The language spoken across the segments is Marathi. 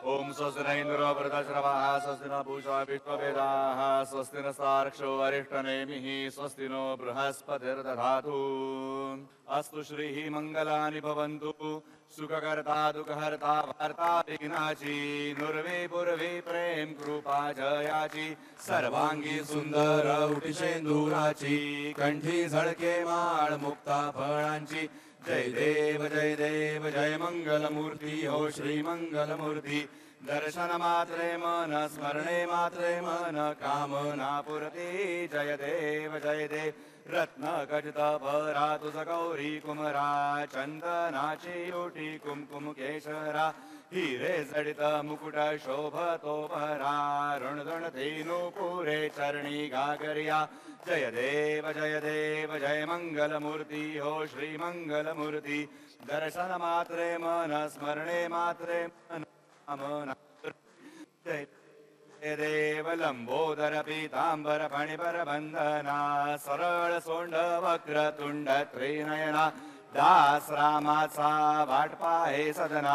ओम स्वस्ति न इंद्रो वृद्धश्रवाः स्वस्ति न पूषा विश्ववेदाः स्वस्ति नस्तार्क्ष्यो अरिष्टनेमिः स्वस्ति नो बृहस्पतिर्दधातु अस्तु श्रीः मंगलानि भवन्तु सुखकर्ता दुःखहर्ता वार्ता विघ्नाची नुर्वे पूर्वे प्रेम कृपा जयाची सर्वांगी सुंदर उटिशेंदुराची कंठी झळके माळ मुक्ता फळांची जय देव जय मंगलमूर्ती हो श्री मंगलमूर्ती दर्शन मात्रे मन स्मरणे मात्रे मन कामना पुरती जय देव रत्न खचित भरा तुझ गौरी कुमरा चंदनाची ओटी कुमकुम केशरा हिरे जडित मुकुट शोभतो भरा ऋणधण धेनु पुरे चरणी घागरिया जय देव जय मंगलमूर्ती हो श्री मंगलमूर्ती दर्शन मात्रे मन स्मरणे मात्रे मन कामना जय देव लंबोदर पीतांबर फणिपर बंधना सरळ सोंड वक्र तुंड त्रिनयना दास रामाचा वाट पाहे सदना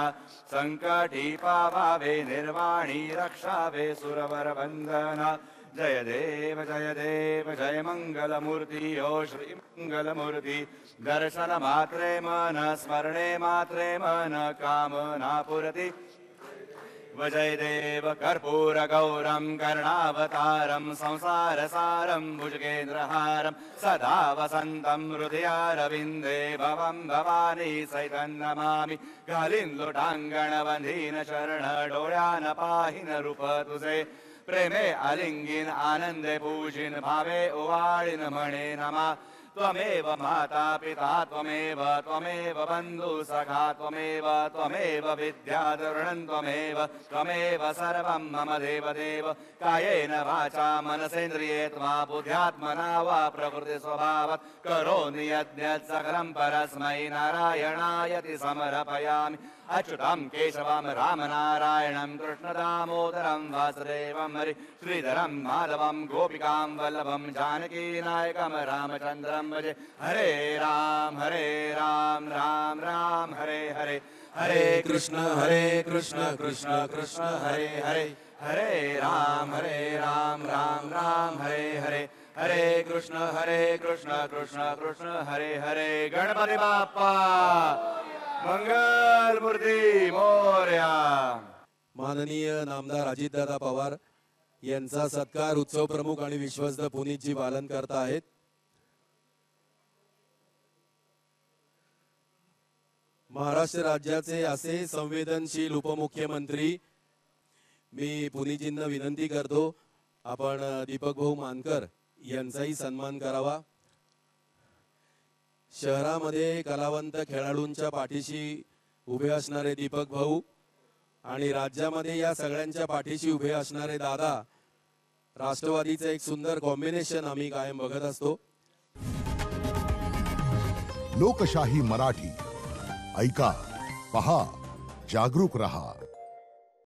संकटी पावावे निर्वाणी रक्षावे सुरवर बंधना जय देव जय मंगलमूर्ती हो श्री मंगलमूर्ती दर्शन मात्रे मन स्मरणे मात्रे मन कामना पुरती जय देव कर्पूर गौरम कर्णावतारम संसार सारम भुजगेन्द्रहारम सदा वसंतम हृदयारविंदे भवम भवानी सहितं नमामि घालीन लोटांगण बंधीन शरण डोळ्यान पाहिन रूप तुझे प्रेमे आलिंगीन आनंदे पूजिन भावे ओवाळीन म्हणे नमा त्वमेव माता पिता त्वमेव बंधु सखा त्वमेव विद्याधरणं त्वमेव सर्वं मम देव कायेन वाचा मनसेन्द्रिये त्वा बुद्ध्यात्मना वा प्रकृति स्वभावात् करोमि यज्ञं सकलं परस्मै नारायणायति समर्पयामि अच्युतं केशवं रामनारायणं कृष्णदामोदरं वासुदेवं हरि श्रीधरं माधवं गोपिकां वल्लभं जानकीनायकं रामचन्द्रं भजे हरे राम राम राम हरे हरे हरे कृष्ण कृष्ण कृष्ण हरे हरे हरे राम राम राम हरे हरे हरे कृष्ण कृष्ण कृष्ण हरे हरे गणपती बाप्पा मंगल मूर्ती मोरया। माननीय नामदार अजितदादा पवार यांचा सत्कार उत्सव प्रमुख आणि विश्वस्त पुनीतजी पालन करता आहेत। महाराष्ट्र राज्याचे असे संवेदनशील उपमुख्यमंत्री मी पुनीतजींना विनंती करतो आपण दीपक भाऊ मानकर यांचाही सन्मान करावा। शहरामध्ये कलावंत खेळाडूंच्या पाठीशी उभे असणारे दीपक भाऊ आणि राज्यामध्ये या सगळ्यांच्या पाठीशी उभे असणारे दादा राष्ट्रवादीचे एक सुंदर कॉम्बिनेशन आम्ही कायम बघत असतो। लोकशाही मराठी ऐका पहा जागरूक रहा।